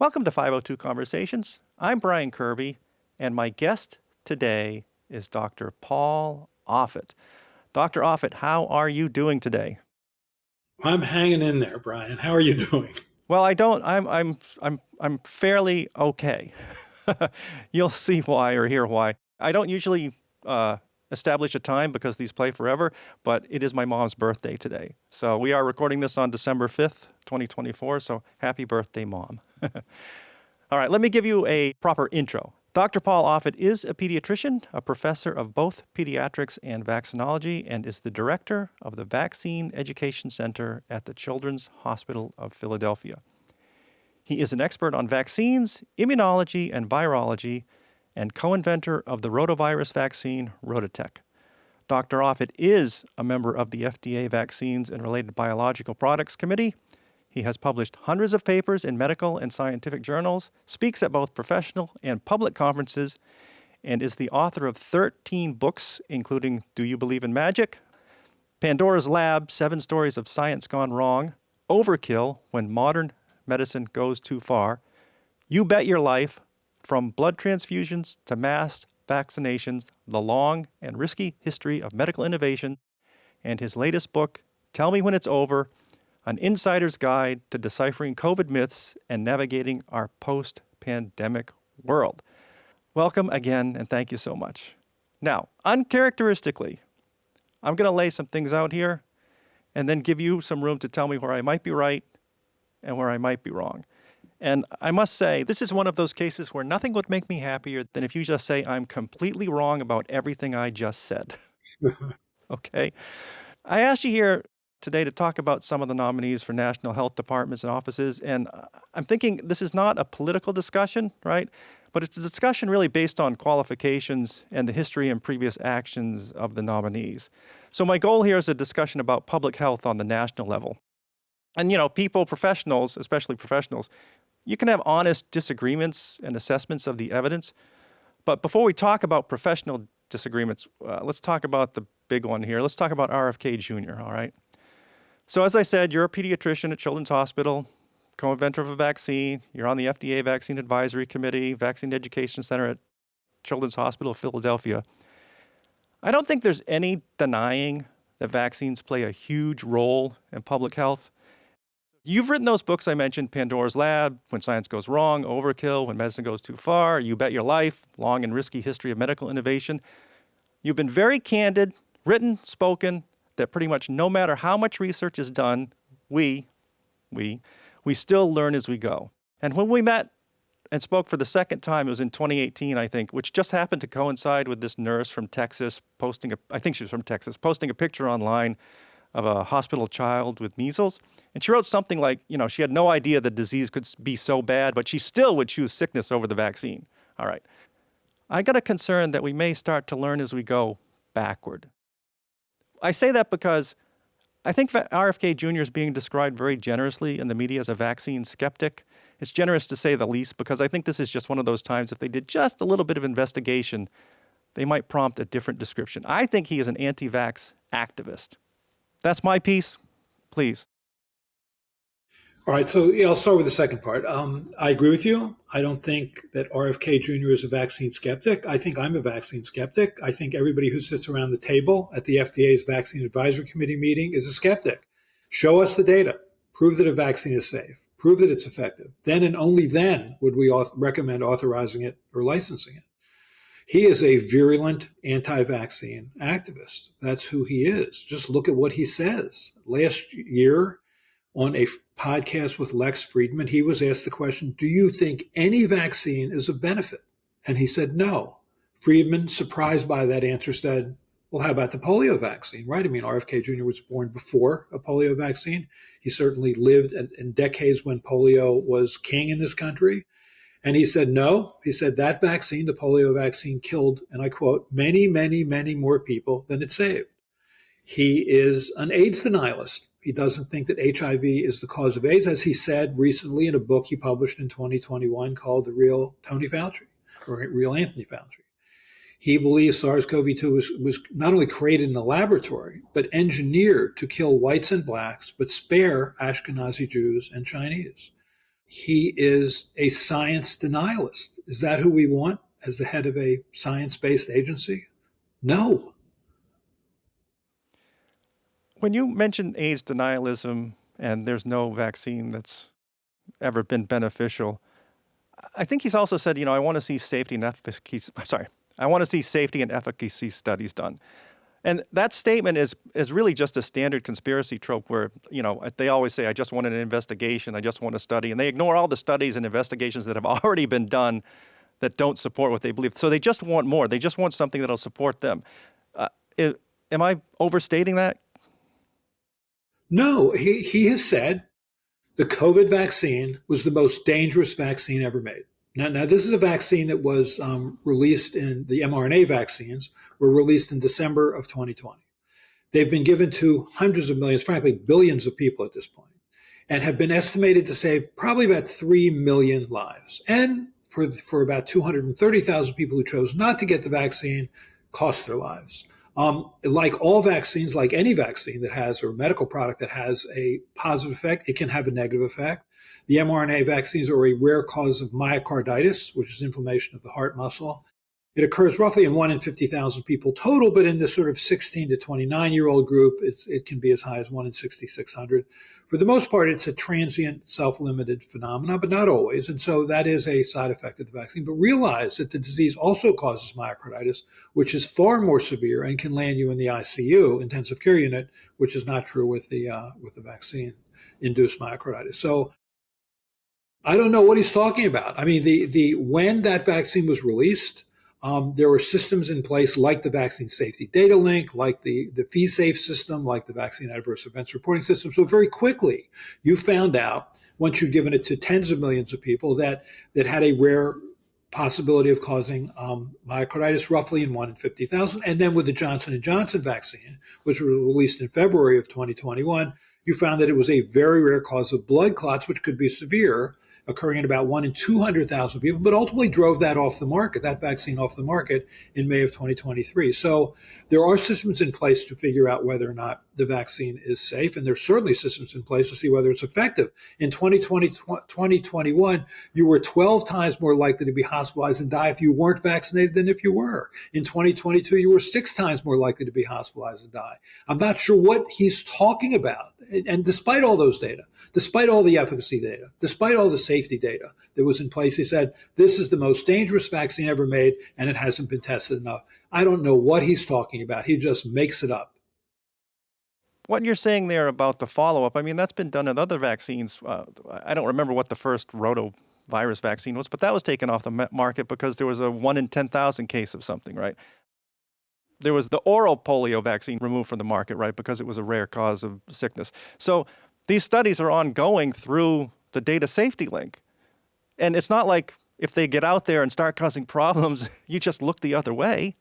Welcome to 502 Conversations. I'm Brian Kirby, and my guest today is Dr. Paul Offit. Dr. Offit, how are you doing today? I'm hanging in there, Brian. How are you doing? Well, I'm fairly okay. You'll see why or hear why. I don't usually establish a time because these play forever, but it is my mom's birthday today. So we are recording this on December 5th, 2024. So happy birthday, Mom. All right, let me give you a proper intro. Dr. Paul Offit is a pediatrician, a professor of both pediatrics and vaccinology, and is the director of the Vaccine Education Center at the Children's Hospital of Philadelphia. He is an expert on vaccines, immunology, and virology, and co-inventor of the rotavirus vaccine, Rototech. Dr. Offit is a member of the FDA Vaccines and Related Biological Products Committee. He has published hundreds of papers in medical and scientific journals, speaks at both professional and public conferences, and is the author of 13 books, including Do You Believe in Magic?, Pandora's Lab, 7 Stories of Science Gone Wrong, Overkill, When Modern Medicine Goes Too Far, You Bet Your Life, From Blood Transfusions to Mass Vaccinations, The Long and Risky History of Medical Innovation, and his latest book, Tell Me When It's Over, An Insider's Guide to Deciphering COVID Myths and Navigating Our Post-Pandemic World. Welcome again, and thank you so much. Now, uncharacteristically, I'm going to lay some things out here and then give you some room to tell me where I might be right and where I might be wrong. And I must say, this is one of those cases where nothing would make me happier than if you just say I'm completely wrong about everything I just said. Okay? I asked you here today to talk about some of the nominees for national health departments and offices, and I'm thinking this is not a political discussion, right? But it's a discussion really based on qualifications and the history and previous actions of the nominees. So my goal here is a discussion about public health on the national level. And, people, professionals, especially professionals, you can have honest disagreements and assessments of the evidence. But before we talk about professional disagreements, let's talk about the big one here. Let's talk about RFK Jr., all right? So as I said, you're a pediatrician at Children's Hospital, co-inventor of a vaccine. You're on the FDA Vaccine Advisory Committee, Vaccine Education Center at Children's Hospital of Philadelphia. I don't think there's any denying that vaccines play a huge role in public health. You've written those books I mentioned, Pandora's Lab, When Science Goes Wrong, Overkill, When Medicine Goes Too Far, You Bet Your Life, Long and Risky History of Medical Innovation. You've been very candid, written, spoken, that pretty much no matter how much research is done, we still learn as we go. And when we met and spoke for the second time, it was in 2018, I think, which just happened to coincide with this nurse from Texas posting a picture online of a hospital child with measles. And she wrote something like, she had no idea the disease could be so bad, but she still would choose sickness over the vaccine. All right. I got a concern that we may start to learn as we go backward. I say that because I think RFK Jr. is being described very generously in the media as a vaccine skeptic. It's generous to say the least, because I think this is just one of those times if they did just a little bit of investigation, they might prompt a different description. I think he is an anti-vax activist. That's my piece. Please. All right, so I'll start with the second part. I agree with you. I don't think that RFK Jr. is a vaccine skeptic. I think I'm a vaccine skeptic. I think everybody who sits around the table at the FDA's Vaccine Advisory Committee meeting is a skeptic. Show us the data. Prove that a vaccine is safe. Prove that it's effective. Then and only then would we recommend authorizing it or licensing it. He is a virulent anti-vaccine activist. That's who he is. Just look at what he says. Last year, on a podcast with Lex Friedman, he was asked the question, do you think any vaccine is a benefit? And he said no. Friedman, surprised by that answer, said, well, how about the polio vaccine, right? I mean, RFK Jr. was born before a polio vaccine. He certainly lived in decades when polio was king in this country. And he said no. He said that vaccine, the polio vaccine, killed, and I quote, many, many, many more people than it saved. He is an AIDS denialist. He doesn't think that HIV is the cause of AIDS, as he said recently in a book he published in 2021 called The Real Tony Fauci, or Real Anthony Fauci. He believes SARS-CoV-2 was not only created in a laboratory, but engineered to kill whites and blacks, but spare Ashkenazi Jews and Chinese. he is a science denialist. Is that who we want as the head of a science-based agency? No. When you mention AIDS denialism and there's no vaccine that's ever been beneficial, I think he's also said, I want to see safety and efficacy. I want to see safety and efficacy studies done. And that statement is really just a standard conspiracy trope where, they always say, I just want an investigation, I just want a study. And they ignore all the studies and investigations that have already been done that don't support what they believe. So they just want more. They just want something that'll support them. Am I overstating that? No, he has said the COVID vaccine was the most dangerous vaccine ever made. Now this is a vaccine that was released in the mRNA vaccines were released in December of 2020. They've been given to hundreds of millions, frankly, billions of people at this point, and have been estimated to save probably about 3 million lives. And for about 230,000 people who chose not to get the vaccine, cost their lives. Like all vaccines, like any vaccine that has, or medical product that has a positive effect, it can have a negative effect. The mRNA vaccines are a rare cause of myocarditis, which is inflammation of the heart muscle. It occurs roughly in 1 in 50,000 people total, but in the sort of 16 to 29-year-old group, it can be as high as 1 in 6,600. For the most part, it's a transient, self-limited phenomenon, but not always. And so that is a side effect of the vaccine. But realize that the disease also causes myocarditis, which is far more severe and can land you in the ICU, intensive care unit, which is not true with the vaccine-induced myocarditis. So I don't know what he's talking about. I mean, when that vaccine was released, there were systems in place like the Vaccine Safety Data Link, like the FeeSafe system, like the Vaccine Adverse Events Reporting System. So very quickly, you found out, once you'd given it to tens of millions of people, that had a rare possibility of causing myocarditis, roughly in 1 in 50,000. And then with the Johnson & Johnson vaccine, which was released in February of 2021, you found that it was a very rare cause of blood clots, which could be severe, occurring in about 1 in 200,000 people, but ultimately drove that vaccine off the market in May of 2023. So there are systems in place to figure out whether or not the vaccine is safe, and there's certainly systems in place to see whether it's effective. In 2021, you were 12 times more likely to be hospitalized and die if you weren't vaccinated than if you were. In 2022, you were 6 times more likely to be hospitalized and die. I'm not sure what he's talking about. And despite all those data, despite all the efficacy data, despite all the safety data that was in place, he said, this is the most dangerous vaccine ever made, and it hasn't been tested enough. I don't know what he's talking about. He just makes it up. What you're saying there about the follow-up, I mean, that's been done in other vaccines. I don't remember what the first rotavirus vaccine was, but that was taken off the market because there was a 1 in 10,000 case of something, right? There was the oral polio vaccine removed from the market, right, because it was a rare cause of sickness. So these studies are ongoing through the data safety link. And it's not like if they get out there and start causing problems, you just look the other way.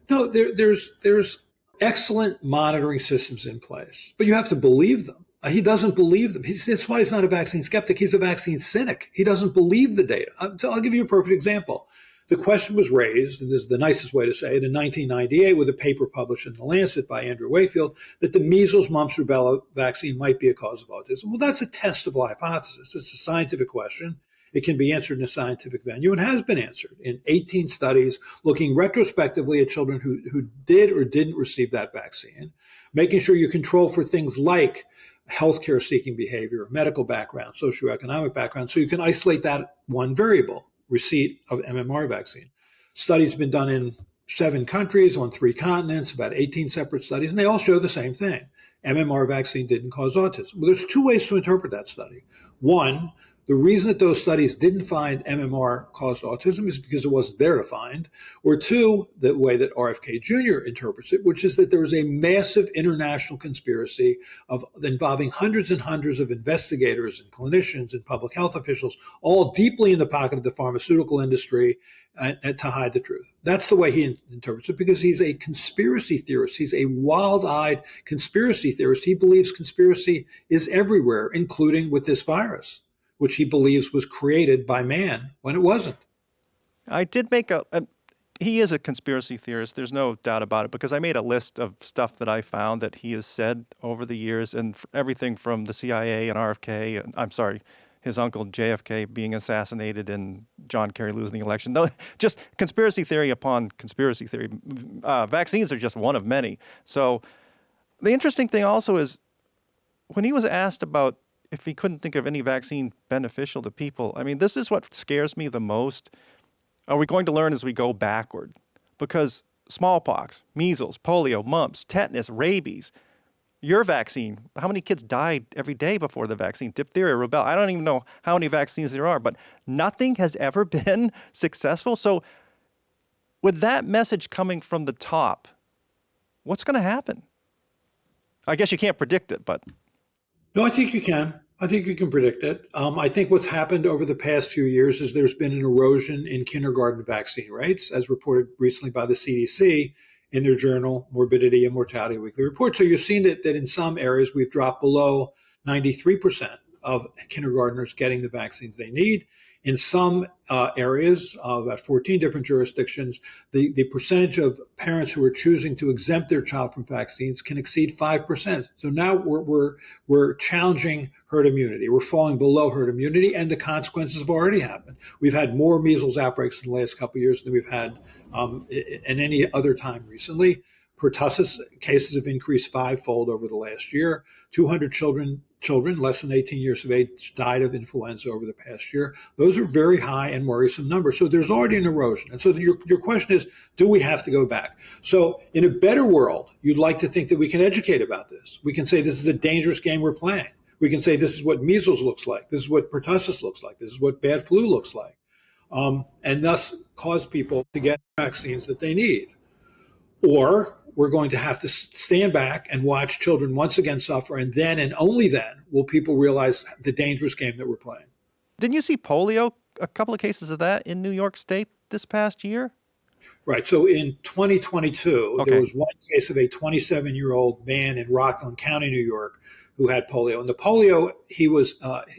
No, there's excellent monitoring systems in place, but you have to believe them. He doesn't believe them. That's why he's not a vaccine skeptic. He's a vaccine cynic. He doesn't believe the data. I'll give you a perfect example. The question was raised, and this is the nicest way to say it, in 1998 with a paper published in The Lancet by Andrew Wakefield, that the measles, mumps, rubella vaccine might be a cause of autism. Well, that's a testable hypothesis. It's a scientific question. It can be answered in a scientific venue and has been answered in 18 studies looking retrospectively at children who did or didn't receive that vaccine, making sure you control for things like healthcare seeking behavior, medical background, socioeconomic background, so you can isolate that one variable, receipt of MMR vaccine. Studies have been done in 7 countries on 3 continents, about 18 separate studies, and they all show the same thing. MMR vaccine didn't cause autism. Well, there's 2 ways to interpret that study. One, the reason that those studies didn't find MMR caused autism is because it wasn't there to find. Or 2, the way that RFK Jr. interprets it, which is that there was a massive international conspiracy involving hundreds and hundreds of investigators and clinicians and public health officials, all deeply in the pocket of the pharmaceutical industry, and to hide the truth. That's the way he interprets it, because he's a conspiracy theorist. He's a wild-eyed conspiracy theorist. He believes conspiracy is everywhere, including with this virus, which he believes was created by man when it wasn't. I did make he is a conspiracy theorist, there's no doubt about it, because I made a list of stuff that I found that he has said over the years, and everything from the CIA and RFK, his uncle JFK being assassinated and John Kerry losing the election. No, just conspiracy theory upon conspiracy theory. Vaccines are just one of many. So the interesting thing also is when he was asked about if he couldn't think of any vaccine beneficial to people, I mean, this is what scares me the most. Are we going to learn as we go backward? Because smallpox, measles, polio, mumps, tetanus, rabies, your vaccine, how many kids died every day before the vaccine? Diphtheria, rubella. I don't even know how many vaccines there are, but nothing has ever been successful. So with that message coming from the top, what's going to happen? I guess you can't predict it, but. No, I think you can. I think you can predict it. I think what's happened over the past few years is there's been an erosion in kindergarten vaccine rates, as reported recently by the CDC in their journal, Morbidity and Mortality Weekly Report. So you've seen that in some areas we've dropped below 93% of kindergartners getting the vaccines they need. In some areas, about 14 different jurisdictions, the percentage of parents who are choosing to exempt their child from vaccines can exceed 5%. So now we're challenging herd immunity. We're falling below herd immunity, and the consequences have already happened. We've had more measles outbreaks in the last couple of years than we've had in any other time recently. Pertussis cases have increased fivefold over the last year. 200 children less than 18 years of age died of influenza over the past year. Those are very high and worrisome numbers. So there's already an erosion. And so your question is, do we have to go back? So in a better world, you'd like to think that we can educate about this. We can say this is a dangerous game we're playing. We can say this is what measles looks like. This is what pertussis looks like. This is what bad flu looks like. And thus cause people to get vaccines that they need. Or we're going to have to stand back and watch children once again suffer, and then and only then will people realize the dangerous game that we're playing. Didn't you see polio, a couple of cases of that in New York State this past year? Right. So in 2022, there was one case of a 27-year-old man in Rockland County, New York, who had polio. And the polio,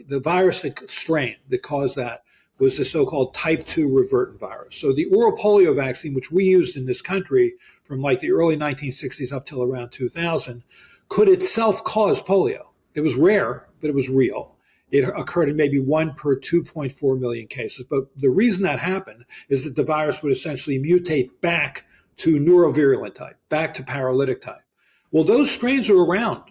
the virus strain that caused that was the so-called type 2 revertant virus. So the oral polio vaccine, which we used in this country from like the early 1960s up till around 2000, could itself cause polio. It was rare, but it was real. It occurred in maybe 1 per 2.4 million cases. But the reason that happened is that the virus would essentially mutate back to neurovirulent type, back to paralytic type. Well, those strains are around.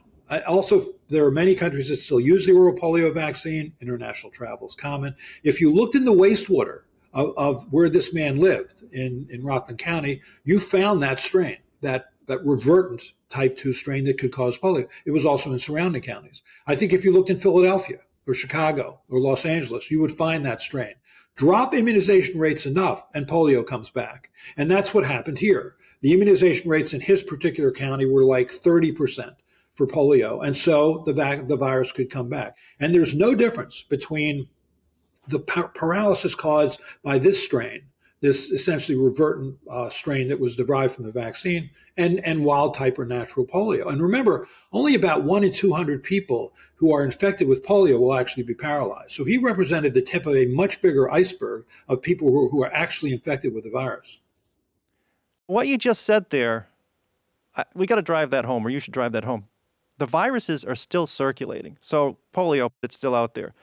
Also, there are many countries that still use the oral polio vaccine. International travel is common. If you looked in the wastewater of where this man lived in Rockland County, you found that strain, that revertant type 2 strain that could cause polio. It was also in surrounding counties. I think if you looked in Philadelphia or Chicago or Los Angeles, you would find that strain. Drop immunization rates enough and polio comes back. And that's what happened here. The immunization rates in his particular county were like 30%. For polio. And so the virus could come back. And there's no difference between the paralysis caused by this strain, this essentially revertant strain that was derived from the vaccine, and wild type or natural polio. And remember, only about 1 in 200 people who are infected with polio will actually be paralyzed. So he represented the tip of a much bigger iceberg of people who are actually infected with the virus. What you just said there, we got to drive that home, or you should drive that home. The viruses are still circulating. So polio, it's still out there.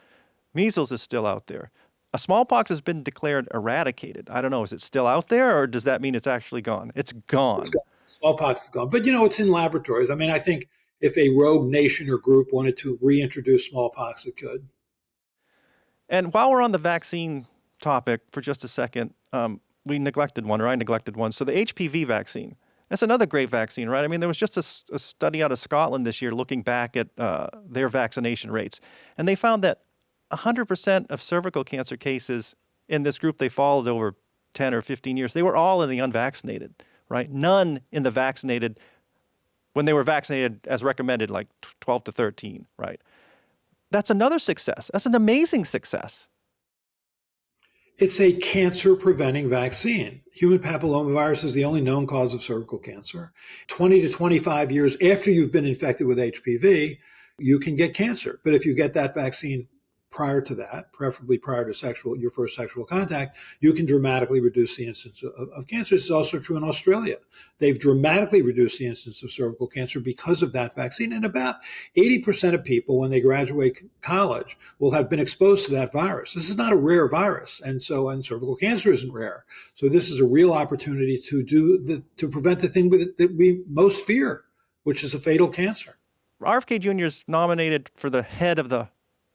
Measles is still out there. A smallpox has been declared eradicated. I don't know, is it still out there, or does that mean it's actually gone? It's gone. Smallpox is gone. But, it's in laboratories. I mean, I think if a rogue nation or group wanted to reintroduce smallpox, it could. And while we're on the vaccine topic for just a second, we neglected one, or I neglected one. So the HPV vaccine. That's another great vaccine, right? I mean, there was just a study out of Scotland this year looking back at their vaccination rates. And they found that 100% of cervical cancer cases in this group they followed over 10 or 15 years, they were all in the unvaccinated, right? None in the vaccinated, when they were vaccinated as recommended, like 12 to 13, right? That's another success. That's an amazing success. It's a cancer-preventing vaccine. Human papillomavirus is the only known cause of cervical cancer. 20 to 25 years after you've been infected with HPV, you can get cancer. But if you get that vaccine prior to that, preferably prior to your first sexual contact, you can dramatically reduce the incidence of cancer. This is also true in Australia. They've dramatically reduced the incidence of cervical cancer because of that vaccine. And about 80% of people, when they graduate college, will have been exposed to that virus. This is not a rare virus. And cervical cancer isn't rare. So this is a real opportunity to prevent the thing that we most fear, which is a fatal cancer. RFK Jr. is nominated for the head of the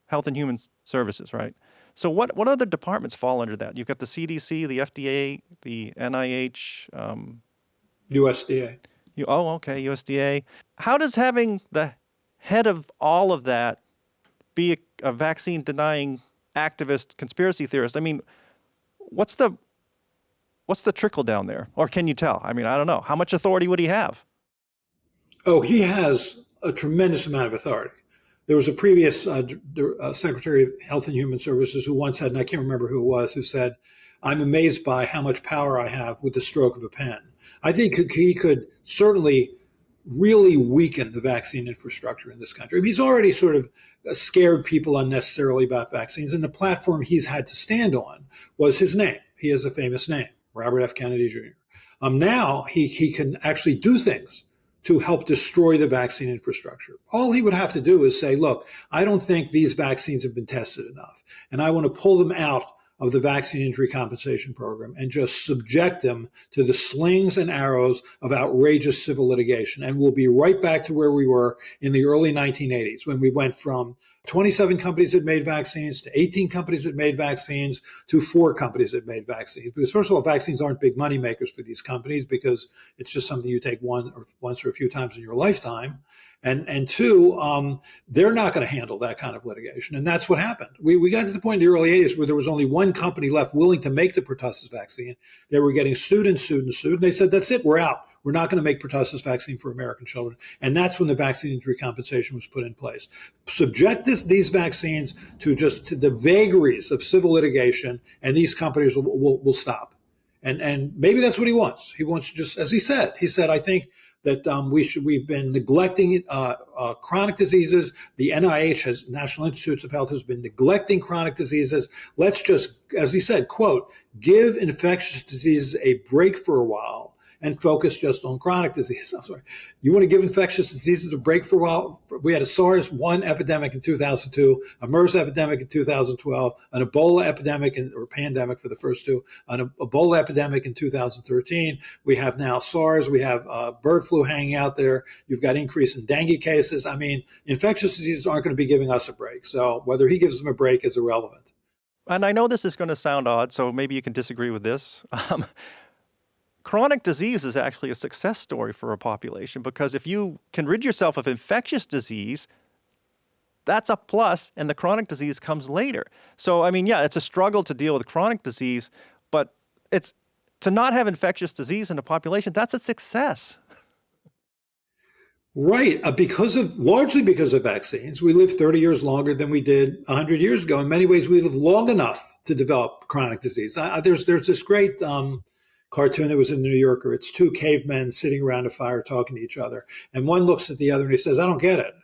Health and Human Services, right? So what other departments fall under that? You've got the CDC, the FDA, the NIH. USDA. USDA. How does having the head of all of that be a vaccine-denying activist conspiracy theorist? I mean, what's the trickle down there? Or can you tell? I mean, I don't know. How much authority would he have? Oh, he has a tremendous amount of authority. There was a previous Secretary of Health and Human Services who once said, and I can't remember who it was, who said, "I'm amazed by how much power I have with the stroke of a pen." I think he could certainly really weaken the vaccine infrastructure in this country. I mean, he's already sort of scared people unnecessarily about vaccines, and the platform he's had to stand on was his name. He has a famous name, Robert F. Kennedy Jr. Now he can actually do things to help destroy the vaccine infrastructure. All he would have to do is say, look, I don't think these vaccines have been tested enough, and I want to pull them out of the vaccine injury compensation program and just subject them to the slings and arrows of outrageous civil litigation. And we'll be right back to where we were in the early 1980s, when we went from 27 companies that made vaccines to 18 companies that made vaccines to 4 companies that made vaccines. Because first of all, vaccines aren't big money makers for these companies, because it's just something you take once or a few times in your lifetime. And two, they're not going to handle that kind of litigation. And that's what happened. We got to the point in the early 80s where there was only one company left willing to make the pertussis vaccine. They were getting sued. And they said, that's it, we're out. We're not going to make pertussis vaccine for American children. And that's when the vaccine injury compensation was put in place. Subject these vaccines to the vagaries of civil litigation, and these companies will stop. And maybe that's what he wants. He wants to just, as he said, I think that we've been neglecting chronic diseases. The NIH, National Institutes of Health, has been neglecting chronic diseases. Let's just, as he said, quote, give infectious diseases a break for a while and focus just on chronic diseases. I'm sorry. You want to give infectious diseases a break for a while? We had a SARS-1 epidemic in 2002, a MERS epidemic in 2012, an Ebola epidemic or pandemic for the first two, an Ebola epidemic in 2013. We have now SARS. We have bird flu hanging out there. You've got increase in dengue cases. I mean, infectious diseases aren't going to be giving us a break. So whether he gives them a break is irrelevant. And I know this is going to sound odd, so maybe you can disagree with this. Chronic disease is actually a success story for a population, because if you can rid yourself of infectious disease, that's a plus, and the chronic disease comes later. So, I mean, yeah, it's a struggle to deal with chronic disease, but it's to not have infectious disease in a population, that's a success. Right. Largely because of vaccines, we live 30 years longer than we did 100 years ago. In many ways, we live long enough to develop chronic disease. There's this great cartoon that was in the New Yorker. It's 2 cavemen sitting around a fire talking to each other. And one looks at the other and he says, I don't get it.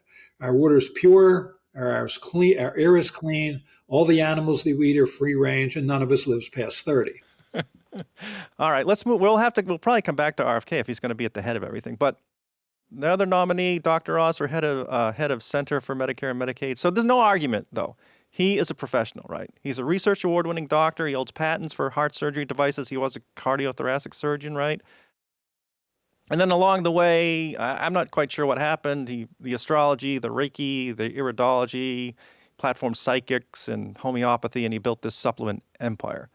Our water's pure, our air is clean, all the animals that we eat are free range, and none of us lives past 30. All right, let's move. We'll probably come back to RFK if he's going to be at the head of everything. But the other nominee, Dr. Oz, for head of Center for Medicare and Medicaid. So there's no argument, though. He is a professional, right? He's a research award-winning doctor. He holds patents for heart surgery devices. He was a cardiothoracic surgeon, right? And then along the way, I'm not quite sure what happened. The astrology, the Reiki, the iridology, platform psychics and homeopathy, and he built this supplement empire.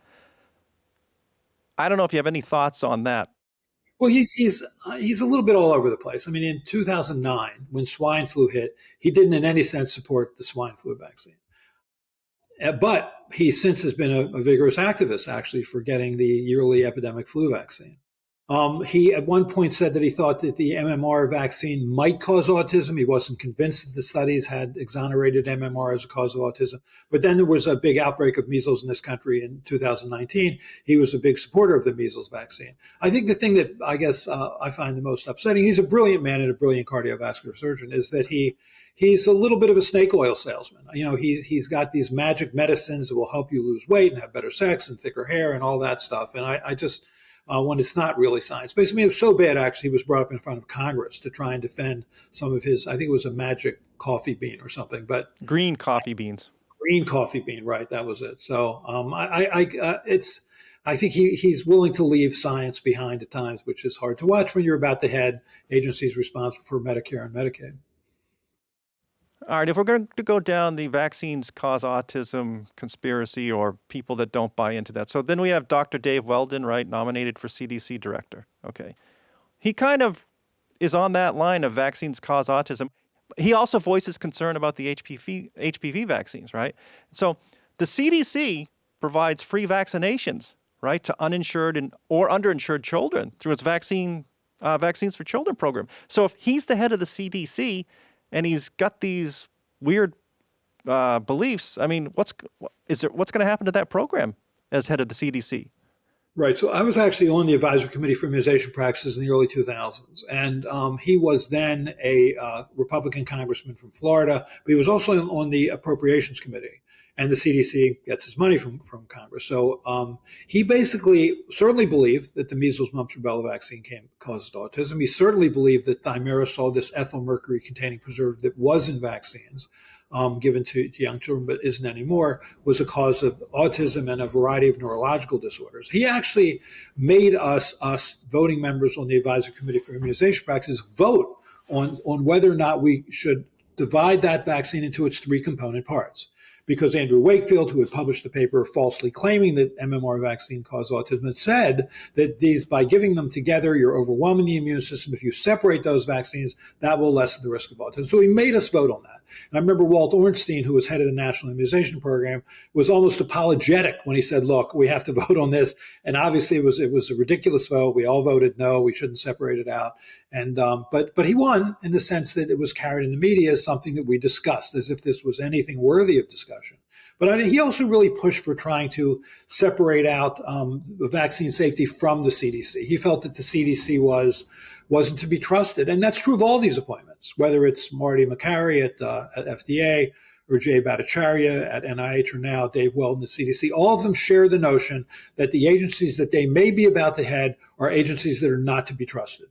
I don't know if you have any thoughts on that. Well, he's a little bit all over the place. I mean, in 2009, when swine flu hit, he didn't in any sense support the swine flu vaccine. But he since has been a vigorous activist, actually, for getting the yearly epidemic flu vaccine. He at one point said that he thought that the MMR vaccine might cause autism. He wasn't convinced that the studies had exonerated MMR as a cause of autism. But then there was a big outbreak of measles in this country in 2019. He was a big supporter of the measles vaccine. I think the thing that I guess I find the most upsetting, he's a brilliant man and a brilliant cardiovascular surgeon, is that he's a little bit of a snake oil salesman. You know, he's got these magic medicines that will help you lose weight and have better sex and thicker hair and all that stuff. And I just when it's not really science-based. I mean, it was so bad, actually, he was brought up in front of Congress to try and defend some of his, I think it was a magic coffee bean or something, but Green coffee beans. Green coffee bean, right? That was it. So I think he's willing to leave science behind at times, which is hard to watch when you're about to head agencies responsible for Medicare and Medicaid. All right, if we're going to go down the vaccines cause autism conspiracy or people that don't buy into that. So then we have Dr. Dave Weldon, right, nominated for CDC director. Okay. He kind of is on that line of vaccines cause autism. He also voices concern about the HPV vaccines, right? So the CDC provides free vaccinations, right, to uninsured or underinsured children through its Vaccines for Children program. So if he's the head of the CDC, and he's got these weird beliefs, I mean, what's going to happen to that program as head of the CDC? Right. So I was actually on the Advisory Committee for Immunization Practices in the early 2000s. And he was then a Republican congressman from Florida, but he was also on the Appropriations Committee. And the CDC gets its money from Congress. So he basically certainly believed that the measles, mumps, rubella vaccine caused autism. He certainly believed that thimerosal, this ethyl mercury containing preservative that was in vaccines given to young children but isn't anymore, was a cause of autism and a variety of neurological disorders. He actually made us voting members on the Advisory Committee for Immunization Practices vote on whether or not we should divide that vaccine into its three component parts. Because Andrew Wakefield, who had published the paper falsely claiming that MMR vaccine caused autism, had said that by giving them together, you're overwhelming the immune system. If you separate those vaccines, that will lessen the risk of autism. So he made us vote on that. And I remember Walt Ornstein, who was head of the National Immunization Program, was almost apologetic when he said, look, we have to vote on this. And obviously it was a ridiculous vote. We all voted no, we shouldn't separate it out. And but he won in the sense that it was carried in the media as something that we discussed, as if this was anything worthy of discussion. But he also really pushed for trying to separate out the vaccine safety from the CDC. He felt that the CDC wasn't to be trusted. And that's true of all these appointments, whether it's Marty Makary at FDA or Jay Bhattacharya at NIH or now Dave Weldon at CDC. All of them share the notion that the agencies that they may be about to head are agencies that are not to be trusted.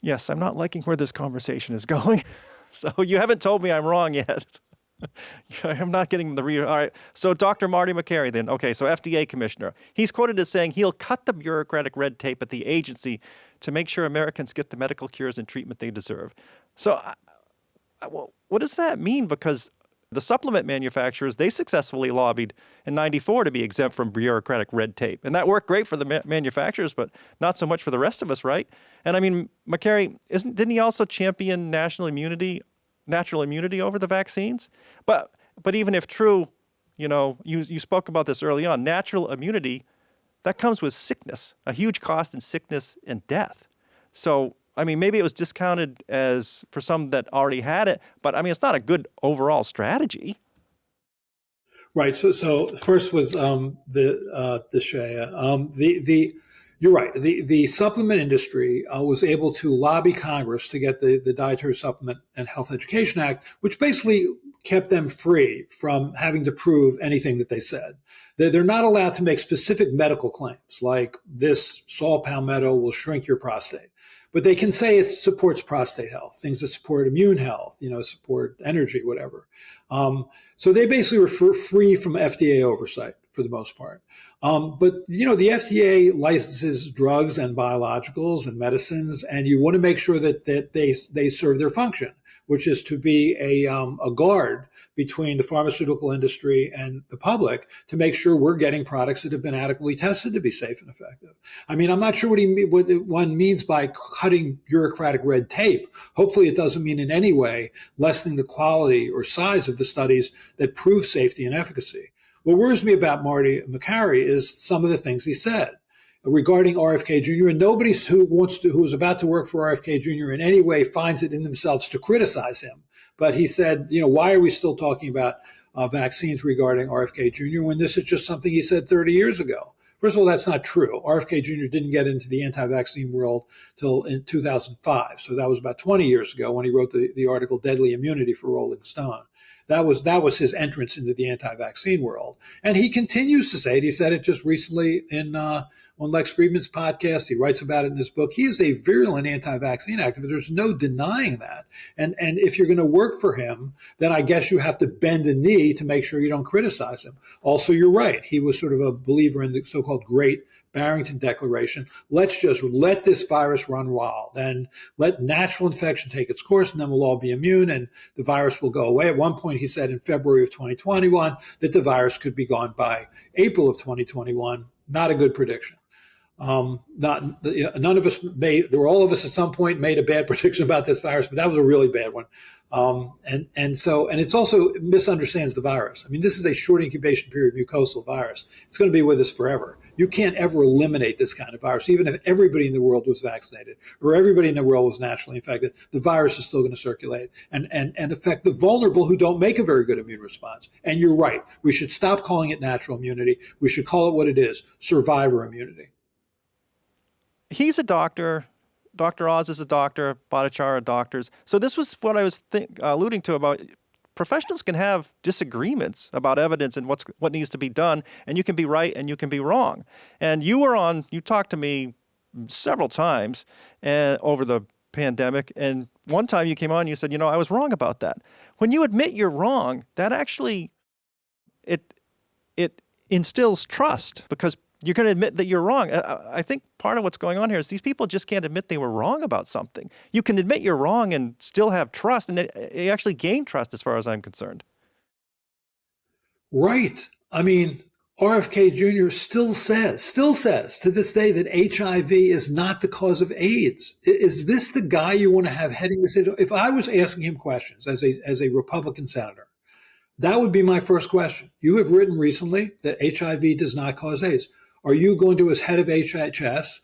Yes, I'm not liking where this conversation is going. So you haven't told me I'm wrong yet. I'm not getting the real. All right. So Dr. Marty Makary then. Okay. So FDA commissioner. He's quoted as saying he'll cut the bureaucratic red tape at the agency to make sure Americans get the medical cures and treatment they deserve. So what does that mean? Because the supplement manufacturers, they successfully lobbied in '94 to be exempt from bureaucratic red tape. And that worked great for the manufacturers, but not so much for the rest of us, right? And I mean, Makary, didn't he also champion natural immunity over the vaccines? But even if true, you spoke about this early on, natural immunity, that comes with sickness, a huge cost in sickness and death. So, I mean, maybe it was discounted as for some that already had it, but I mean, it's not a good overall strategy. Right. So first was the Shaya. You're right. The supplement industry was able to lobby Congress to get the Dietary Supplement and Health Education Act, which basically kept them free from having to prove anything that they said. They're not allowed to make specific medical claims like this saw palmetto will shrink your prostate. But they can say it supports prostate health, things that support immune health, support energy, whatever. So they basically were free from FDA oversight for the most part. But the FDA licenses drugs and biologicals and medicines, and you want to make sure that they serve their function, which is to be a guard between the pharmaceutical industry and the public to make sure we're getting products that have been adequately tested to be safe and effective. I mean, I'm not sure what one means by cutting bureaucratic red tape. Hopefully it doesn't mean in any way lessening the quality or size of the studies that prove safety and efficacy. What worries me about Marty Makary is some of the things he said. regarding RFK Jr. And nobody who was about to work for RFK Jr. in any way finds it in themselves to criticize him. But he said, why are we still talking about vaccines regarding RFK Jr. when this is just something he said 30 years ago? First of all, that's not true. RFK Jr. didn't get into the anti-vaccine world till in 2005. So that was about 20 years ago when he wrote the article Deadly Immunity for Rolling Stone. That was his entrance into the anti-vaccine world. And he continues to say it. He said it just recently on Lex Friedman's podcast. He writes about it in his book. He is a virulent anti-vaccine activist. There's no denying that. And if you're going to work for him, then I guess you have to bend the knee to make sure you don't criticize him. Also, you're right. He was sort of a believer in the so-called Great Barrington Declaration. Let's just let this virus run wild and let natural infection take its course, and then we'll all be immune and the virus will go away. At one point, he said in February of 2021 that the virus could be gone by April of 2021. Not a good prediction. None of us all of us at some point made a bad prediction about this virus, but that was a really bad one. And it's also misunderstands the virus. I mean, this is a short incubation period mucosal virus. It's going to be with us forever. You can't ever eliminate this kind of virus. Even if everybody in the world was vaccinated or everybody in the world was naturally infected, the virus is still going to circulate and affect the vulnerable who don't make a very good immune response. And you're right. We should stop calling it natural immunity. We should call it what it is, survivor immunity. He's a doctor. Dr. Oz is a doctor. Bhattacharya doctors. So this was what I was alluding to about professionals can have disagreements about evidence and what needs to be done, and you can be right and you can be wrong. And you talked to me several times over the pandemic, and one time you came on and you said, I was wrong about that. When you admit you're wrong, that actually, it instills trust because you're going to admit that you're wrong. I think part of what's going on here is these people just can't admit they were wrong about something. You can admit you're wrong and still have trust, and you actually gain trust as far as I'm concerned. Right. I mean, RFK Jr. still says to this day that HIV is not the cause of AIDS. Is this the guy you want to have heading this? If I was asking him questions as a Republican senator, that would be my first question. You have written recently that HIV does not cause AIDS. Are you going to, as head of HHS,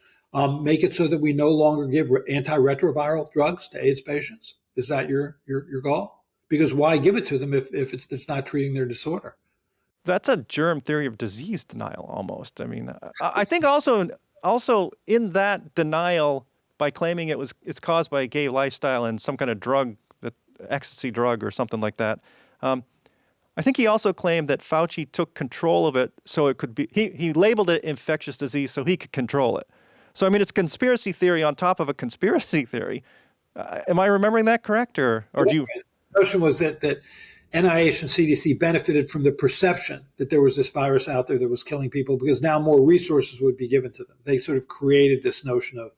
make it so that we no longer give antiretroviral drugs to AIDS patients? Is that your goal? Because why give it to them if it's not treating their disorder? That's a germ theory of disease denial almost. I mean, I think also in that denial by claiming it's caused by a gay lifestyle and some kind of drug, ecstasy drug or something like that. I think he also claimed that Fauci took control of it so it could be, he labeled it infectious disease so he could control it. So, I mean, it's conspiracy theory on top of a conspiracy theory. Am I remembering that correct? Or do you? The notion was that NIH and CDC benefited from the perception that there was this virus out there that was killing people because now more resources would be given to them. They sort of created this notion of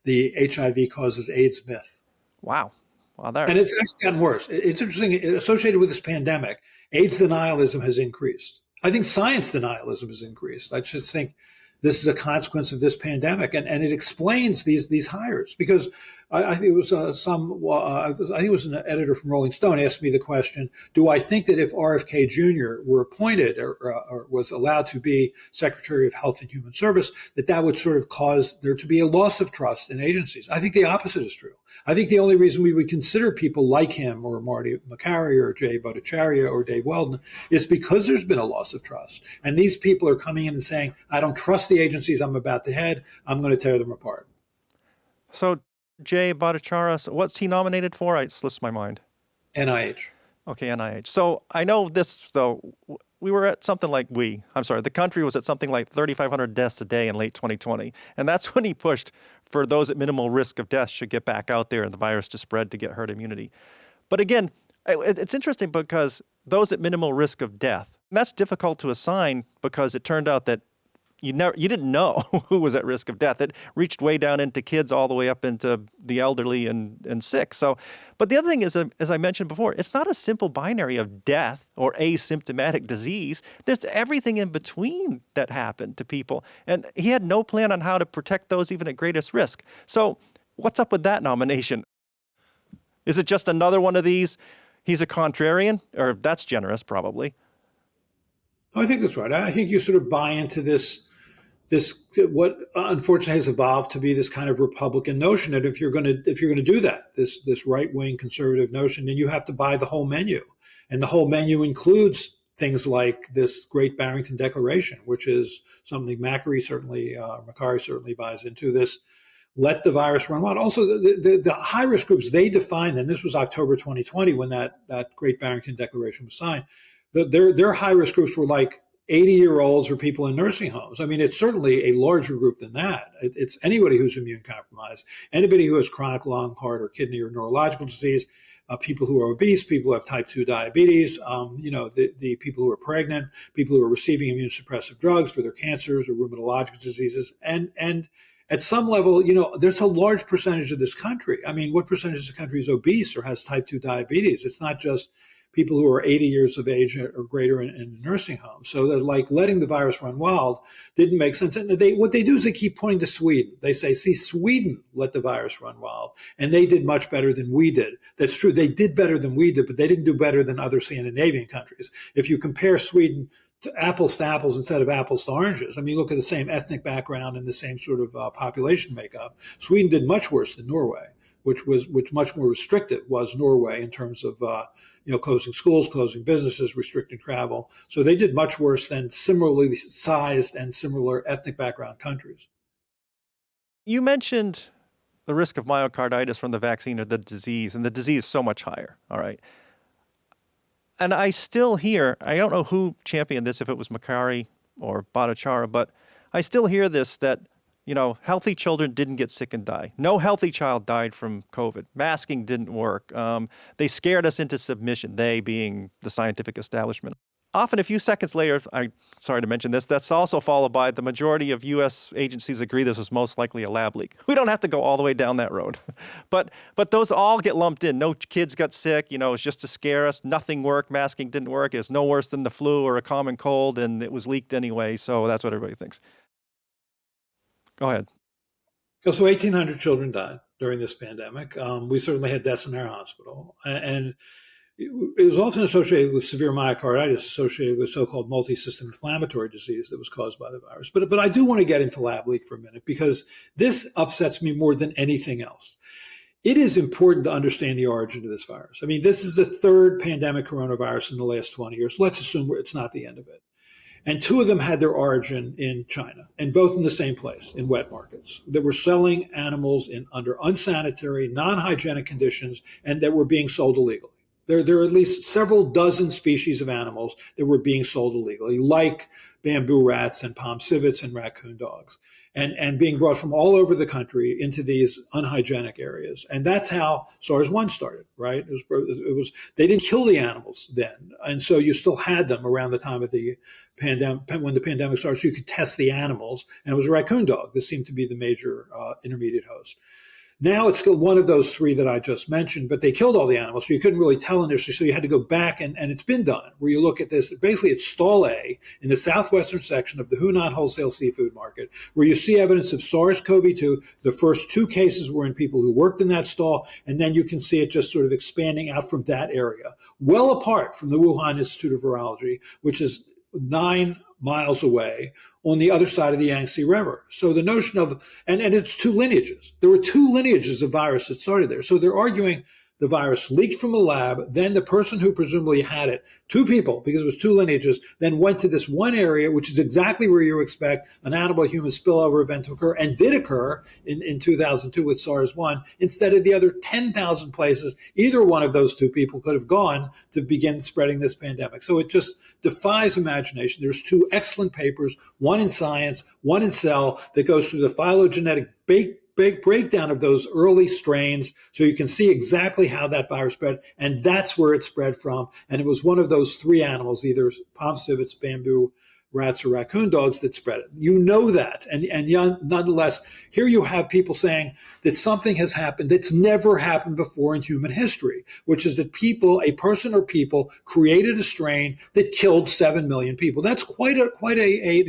the HIV causes AIDS myth. Wow. And it's actually gotten worse. It's interesting. Associated with this pandemic, AIDS denialism has increased. I think science denialism has increased. I just think this is a consequence of this pandemic, and it explains these hires because I think it was I think it was an editor from Rolling Stone asked me the question: do I think that if RFK Jr. were appointed or was allowed to be Secretary of Health and Human Service, that would sort of cause there to be a loss of trust in agencies? I think the opposite is true. I think the only reason we would consider people like him or Marty Makary or Jay Bhattacharya or Dave Weldon is because there's been a loss of trust. And these people are coming in and saying, I don't trust the agencies I'm about to head. I'm going to tear them apart. So Jay Bhattacharya, what's he nominated for? It slips my mind. NIH. Okay, NIH. So I know this, though. We were at something like the country was at something like 3,500 deaths a day in late 2020. And that's when he pushed for those at minimal risk of death should get back out there and the virus to spread to get herd immunity. But again, it's interesting because those at minimal risk of death, and that's difficult to assign because it turned out that you didn't know who was at risk of death. It reached way down into kids all the way up into the elderly and sick. So, but the other thing is, as I mentioned before, it's not a simple binary of death or asymptomatic disease. There's everything in between that happened to people. And he had no plan on how to protect those even at greatest risk. So what's up with that nomination? Is it just another one of these? He's a contrarian, or that's generous probably. I think that's right. I think you sort of buy into this this what unfortunately has evolved to be this kind of Republican notion that if you're going to do that, this right wing conservative notion, then you have to buy the whole menu, and the whole menu includes things like this Great Barrington Declaration, which is something Makary certainly buys into. This let the virus run wild. Also, the high risk groups, they define them. This was October 2020 when that Great Barrington Declaration was signed. Their high risk groups were like 80-year-olds or people in nursing homes. I mean, it's certainly a larger group than that. It's anybody who's immune compromised, anybody who has chronic lung, heart, or kidney or neurological disease, people who are obese, people who have type 2 diabetes, the people who are pregnant, people who are receiving immune suppressive drugs for their cancers or rheumatological diseases. And at some level, there's a large percentage of this country. I mean, what percentage of the country is obese or has type 2 diabetes? It's not just people who are 80 years of age or greater in nursing homes. So they're like letting the virus run wild didn't make sense. And what they do is they keep pointing to Sweden. They say, see, Sweden let the virus run wild, and they did much better than we did. That's true. They did better than we did, but they didn't do better than other Scandinavian countries. If you compare Sweden to apples instead of apples to oranges, I mean, look at the same ethnic background and the same sort of population makeup. Sweden did much worse than Norway, which much more restrictive was Norway in terms of closing schools, closing businesses, restricting travel. So they did much worse than similarly sized and similar ethnic background countries. You mentioned the risk of myocarditis from the vaccine or the disease, and the disease is so much higher. All right. And I still hear, I don't know who championed this, if it was Makary or Bhattacharya, but I still hear this, that healthy children didn't get sick and die. No healthy child died from COVID. Masking didn't work. They scared us into submission, they being the scientific establishment. Often a few seconds later, I'm sorry to mention this, that's also followed by the majority of U.S. agencies agree this was most likely a lab leak. We don't have to go all the way down that road. But those all get lumped in. No kids got sick, it's just to scare us. Nothing worked. Masking didn't work. It's no worse than the flu or a common cold, and it was leaked anyway, so that's what everybody thinks. Go ahead. So 1,800 children died during this pandemic. We certainly had deaths in our hospital. And it was often associated with severe myocarditis, associated with so-called multi-system inflammatory disease that was caused by the virus. But I do want to get into lab leak for a minute, because this upsets me more than anything else. It is important to understand the origin of this virus. I mean, this is the third pandemic coronavirus in the last 20 years. Let's assume it's not the end of it. And two of them had their origin in China, and both in the same place, in wet markets, that were selling animals under unsanitary, non-hygienic conditions, and that were being sold illegally. There are at least several dozen species of animals that were being sold illegally, like bamboo rats and palm civets and raccoon dogs, and being brought from all over the country into these unhygienic areas. And that's how SARS-1 started, right? It was they didn't kill the animals then, and so you still had them around the time of the pandemic. When the pandemic started, so you could test the animals, and it was a raccoon dog that seemed to be the major intermediate host. Now it's still one of those three that I just mentioned, but they killed all the animals, so you couldn't really tell initially. So you had to go back, and it's been done, where you look at this. Basically, it's stall A in the southwestern section of the Hunan wholesale seafood market, where you see evidence of SARS-CoV-2. The first two cases were in people who worked in that stall, and then you can see it just sort of expanding out from that area, well apart from the Wuhan Institute of Virology, which is 9 miles away on the other side of the Yangtze River. So the notion of, and it's two lineages. There were two lineages of virus that started there. So they're arguing the virus leaked from a lab, then the person who presumably had it, two people, because it was two lineages, then went to this one area, which is exactly where you expect an animal-human spillover event to occur, and did occur in 2002 with SARS-1, instead of the other 10,000 places either one of those two people could have gone to begin spreading this pandemic. So it just defies imagination. There's two excellent papers, one in Science, one in Cell, that goes through the phylogenetic big breakdown of those early strains, so you can see exactly how that virus spread, and that's where it spread from. And it was one of those three animals, either palm civets, bamboo rats, or raccoon dogs, that spread it. You know that, and nonetheless, here you have people saying that something has happened that's never happened before in human history, which is that a person or people created a strain that killed 7 million people. That's quite an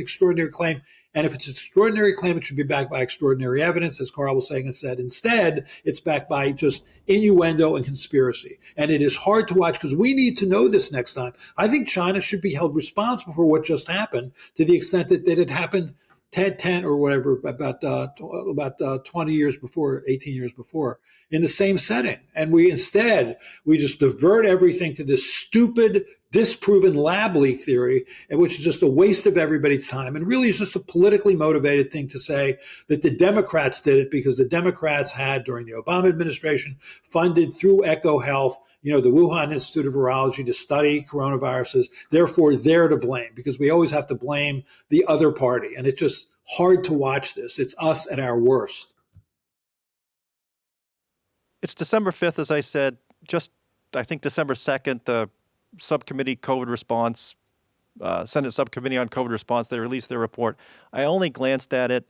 extraordinary claim. And if it's an extraordinary claim, it should be backed by extraordinary evidence, as Carl was saying and said. Instead, it's backed by just innuendo and conspiracy. And it is hard to watch, because we need to know this next time. I think China should be held responsible for what just happened, to the extent that it happened 10 or whatever, about 20 years before, 18 years before, in the same setting. And we just divert everything to this stupid, disproven lab leak theory, which is just a waste of everybody's time. And really is just a politically motivated thing to say that the Democrats did it because the Democrats had, during the Obama administration, funded through EcoHealth, the Wuhan Institute of Virology to study coronaviruses. Therefore, they're to blame, because we always have to blame the other party. And it's just hard to watch this. It's us at our worst. It's December 5th, as I said. Just, I think, December 2nd, the subcommittee COVID response, Senate subcommittee on COVID response, they released their report. I only glanced at it.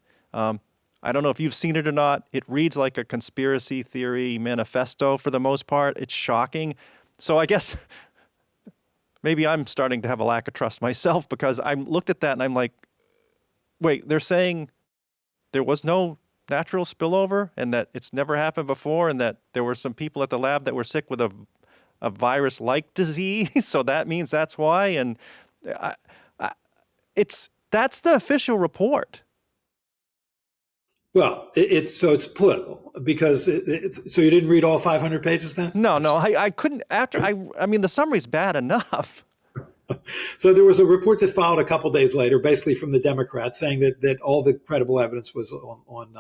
I don't know if you've seen it or not. It reads like a conspiracy theory manifesto for the most part. It's shocking. So I guess maybe I'm starting to have a lack of trust myself, because I looked at that and I'm like, wait, they're saying there was no natural spillover and that it's never happened before and that there were some people at the lab that were sick with a virus-like disease. So that means that's why. And that's the official report. Well, it's political, because so you didn't read all 500 pages then? No, I couldn't. I mean, the summary's bad enough. So there was a report that followed a couple days later, basically from the Democrats, saying that all the credible evidence was on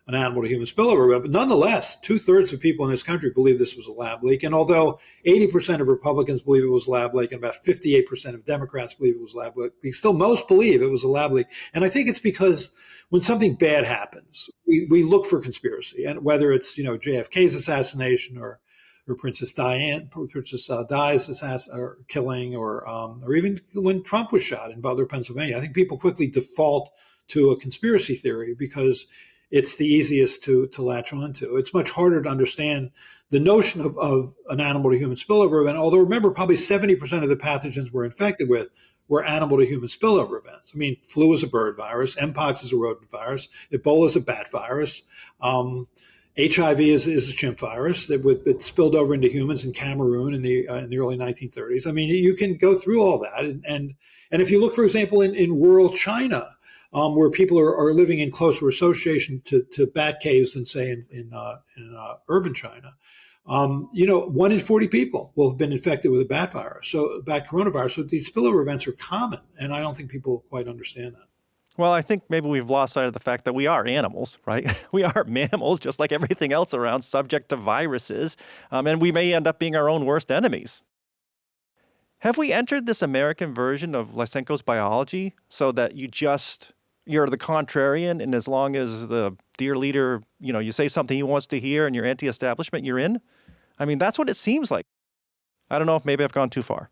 an animal to human spillover. But nonetheless, 2/3 of people in this country believe this was a lab leak. And although 80% of Republicans believe it was a lab leak and about 58% of Democrats believe it was a lab leak, still most believe it was a lab leak. And I think it's because when something bad happens, we look for conspiracy. And whether it's, JFK's assassination or Princess Di's killing, or even when Trump was shot in Butler, Pennsylvania, I think people quickly default to a conspiracy theory because it's the easiest to latch onto. It's much harder to understand the notion of an animal to human spillover event. Although remember, probably 70% of the pathogens we're infected with were animal to human spillover events. I mean, flu is a bird virus, Mpox is a rodent virus, Ebola is a bat virus. HIV is a chimp virus that spilled over into humans in Cameroon in the early 1930s. I mean, you can go through all that, and if you look, for example, in rural China, where people are living in closer association to bat caves than, say, in urban China, 1 in 40 people will have been infected with a bat coronavirus. So these spillover events are common, and I don't think people quite understand that. Well, I think maybe we've lost sight of the fact that we are animals, right? We are mammals, just like everything else around, subject to viruses, and we may end up being our own worst enemies. Have we entered this American version of Lysenko's biology so that you're the contrarian, and as long as the dear leader, you say something he wants to hear and you're anti-establishment, you're in? I mean, that's what it seems like. I don't know if maybe I've gone too far.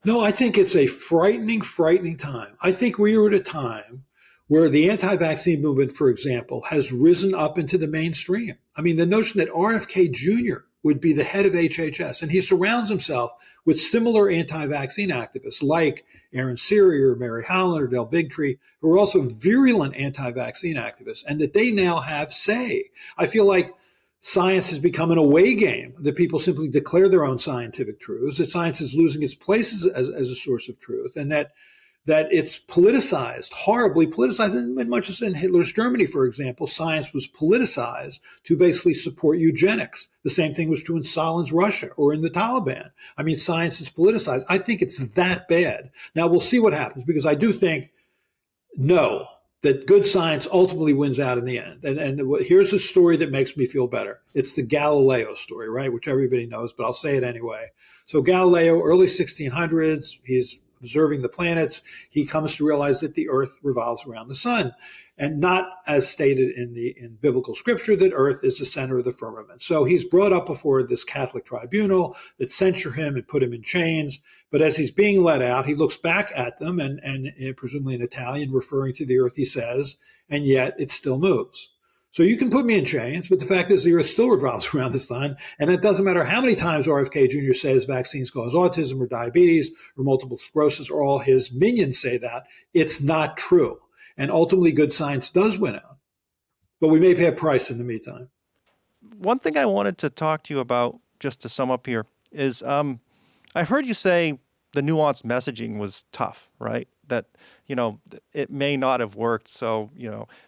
No, I think it's a frightening, frightening time. I think we are at a time where the anti-vaccine movement, for example, has risen up into the mainstream. I mean, the notion that RFK Jr. would be the head of HHS, and he surrounds himself with similar anti-vaccine activists like Aaron Siri or Mary Holland or Del Bigtree, who are also virulent anti-vaccine activists, and that they now have say. I feel like science has become an away game, that people simply declare their own scientific truths, that science is losing its place as a source of truth, and that it's politicized, horribly politicized. And much as in Hitler's Germany, for example, science was politicized to basically support eugenics. The same thing was true in Stalin's Russia or in the Taliban. I mean, science is politicized. I think it's that bad. Now, we'll see what happens, because I do think, that good science ultimately wins out in the end. And here's a story that makes me feel better. It's the Galileo story, right, which everybody knows, but I'll say it anyway. So Galileo, early 1600s, he's observing the planets. He comes to realize that the Earth revolves around the sun, and not as stated in biblical scripture that Earth is the center of the firmament. So he's brought up before this Catholic tribunal that censure him and put him in chains. But as he's being let out, he looks back at them and presumably in Italian, referring to the Earth, he says, and yet it still moves. So you can put me in chains, but the fact is the Earth still revolves around the sun. And it doesn't matter how many times RFK Jr. says vaccines cause autism or diabetes or multiple sclerosis, or all his minions say that. It's not true. And ultimately, good science does win out. But we may pay a price in the meantime. One thing I wanted to talk to you about, just to sum up here, is I heard you say the nuanced messaging was tough, right? that, it may not have worked. So,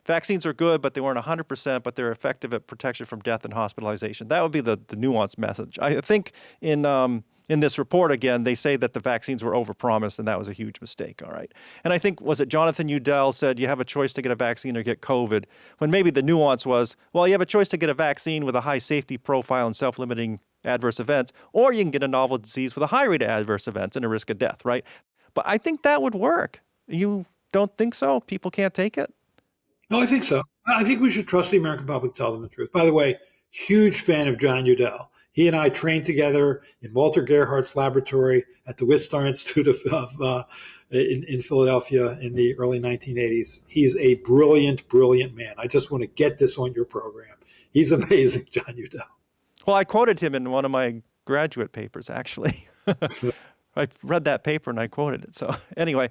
vaccines are good, but they weren't 100%, but they're effective at protection from death and hospitalization. That would be the nuanced message. I think in this report, again, they say that the vaccines were overpromised, and that was a huge mistake, all right? And I think, was it Jonathan Udell said you have a choice to get a vaccine or get COVID, when maybe the nuance was, well, you have a choice to get a vaccine with a high safety profile and self-limiting adverse events, or you can get a novel disease with a high rate of adverse events and a risk of death, right? But I think that would work. You don't think so? People can't take it? No, I think so. I think we should trust the American public to tell them the truth. By the way, huge fan of John Udell. He and I trained together in Walter Gerhardt's laboratory at the Wistar Institute in Philadelphia in the early 1980s. He's a brilliant, brilliant man. I just want to get this on your program. He's amazing, John Udell. Well, I quoted him in one of my graduate papers, actually. I read that paper and I quoted it. So anyway,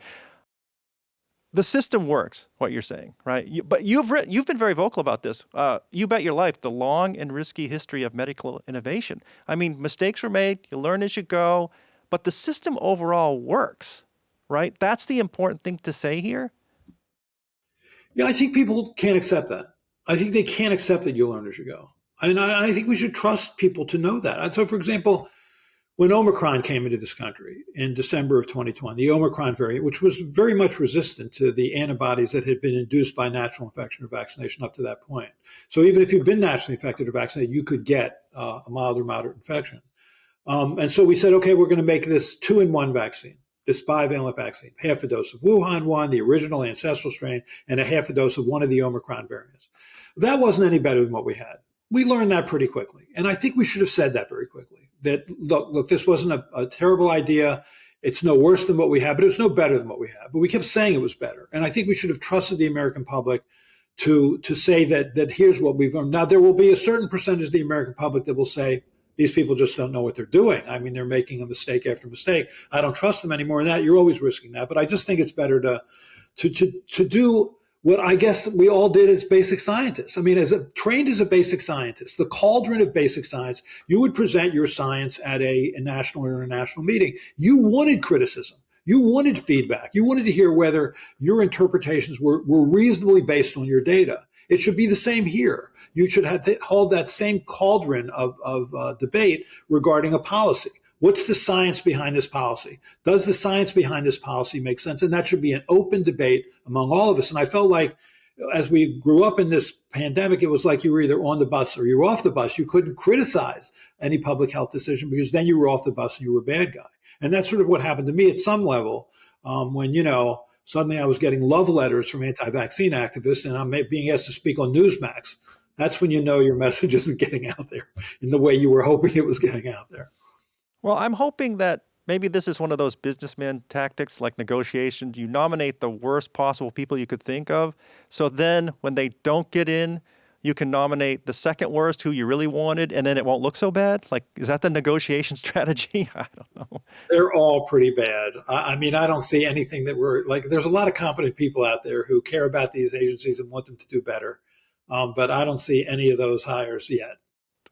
the system works, what you're saying, right? But you've been very vocal about this. You bet your life, the long and risky history of medical innovation. I mean, mistakes were made, you learn as you go, but the system overall works, right? That's the important thing to say here. Yeah, I think people can't accept that. I think they can't accept that you learn as you go. And I think we should trust people to know that. And so, for example, when Omicron came into this country in December of 2020, the Omicron variant, which was very much resistant to the antibodies that had been induced by natural infection or vaccination up to that point. So even if you've been naturally infected or vaccinated, you could get a mild or moderate infection. And so we said, okay, we're going to make this 2-in-1 vaccine, this bivalent vaccine, half a dose of Wuhan 1, the original ancestral strain, and a half a dose of one of the Omicron variants. That wasn't any better than what we had. We learned that pretty quickly. And I think we should have said that very quickly, that, look, this wasn't a terrible idea. It's no worse than what we had, but it's no better than what we had. But we kept saying it was better. And I think we should have trusted the American public to say that here's what we've learned. Now, there will be a certain percentage of the American public that will say, these people just don't know what they're doing. I mean, they're making a mistake after mistake. I don't trust them anymore. And that, you're always risking that. But I just think it's better to do what I guess we all did as basic scientists. I mean, trained as a basic scientist, the cauldron of basic science, you would present your science at a national or international meeting. You wanted criticism. You wanted feedback. You wanted to hear whether your interpretations were reasonably based on your data. It should be the same here. You should hold that same cauldron of debate regarding a policy. What's the science behind this policy? Does the science behind this policy make sense? And that should be an open debate among all of us. And I felt like as we grew up in this pandemic, it was like you were either on the bus or you were off the bus. You couldn't criticize any public health decision because then you were off the bus and you were a bad guy. And that's sort of what happened to me at some level when, suddenly I was getting love letters from anti-vaccine activists and I'm being asked to speak on Newsmax. That's when you know your message isn't getting out there in the way you were hoping it was getting out there. Well, I'm hoping that maybe this is one of those businessman tactics like negotiations. You nominate the worst possible people you could think of. So then when they don't get in, you can nominate the second worst who you really wanted, and then it won't look so bad. Like, is that the negotiation strategy? I don't know. They're all pretty bad. I mean, I don't see anything that there's a lot of competent people out there who care about these agencies and want them to do better. But I don't see any of those hires yet.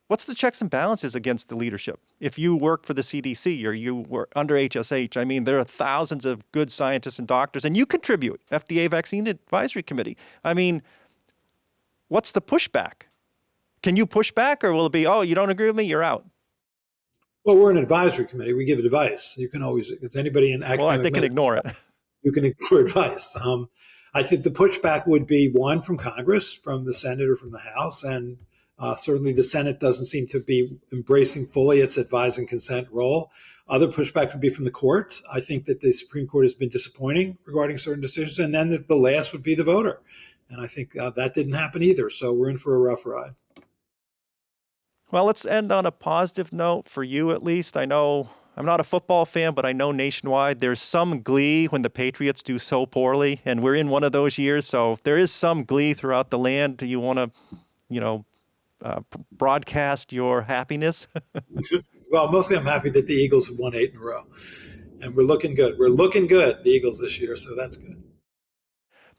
What's the checks and balances against the leadership? If you work for the CDC or you were under HSH, I mean, there are thousands of good scientists and doctors, and you contribute, FDA Vaccine Advisory Committee. I mean, what's the pushback? Can you push back, or will it be, oh, you don't agree with me, you're out? Well, we're an advisory committee. We give advice. You can always, it's anybody in academic Well, they can ignore it. You can ignore advice. I think the pushback would be one from Congress, from the Senate or from the House, and certainly the Senate doesn't seem to be embracing fully its advise and consent role. Other pushback would be from the court. I think that the Supreme Court has been disappointing regarding certain decisions. And then the last would be the voter. And I think that didn't happen either. So we're in for a rough ride. Well, let's end on a positive note for you, at least. I know I'm not a football fan, but I know nationwide there's some glee when the Patriots do so poorly. And we're in one of those years. So there is some glee throughout the land. Do you want to, broadcast your happiness? Well, mostly I'm happy that the Eagles have won 8 in a row. And we're looking good. We're looking good, the Eagles, this year. So that's good.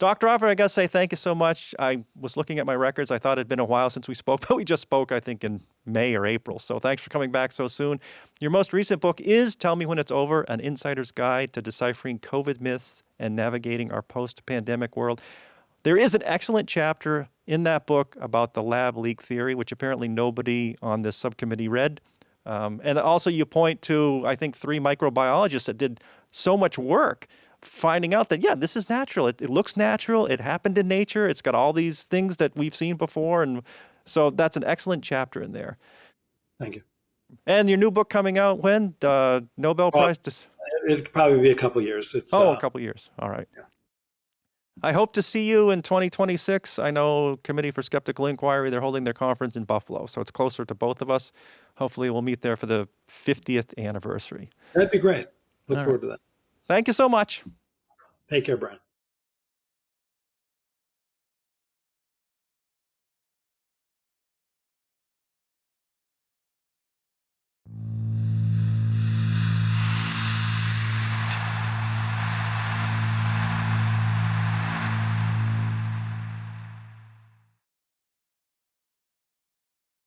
Dr. Offit, I got to say thank you so much. I was looking at my records. I thought it had been a while since we spoke, but we just spoke, I think, in May or April. So thanks for coming back so soon. Your most recent book is Tell Me When It's Over, An Insider's Guide to Deciphering COVID Myths and Navigating Our Post-Pandemic World. There is an excellent chapter in that book about the lab leak theory, which apparently nobody on this subcommittee read. And also you point to, I think, 3 microbiologists that did so much work finding out that, yeah, this is natural. It looks natural. It happened in nature. It's got all these things that we've seen before. And so that's an excellent chapter in there. Thank you. And your new book coming out when? Nobel Prize? It'll probably be a couple years. It's, a couple years. All right. Yeah. I hope to see you in 2026. I know Committee for Skeptical Inquiry, they're holding their conference in Buffalo, so it's closer to both of us. Hopefully we'll meet there for the 50th anniversary. That'd be great. Look forward to that. Thank you so much. Take care, Brian.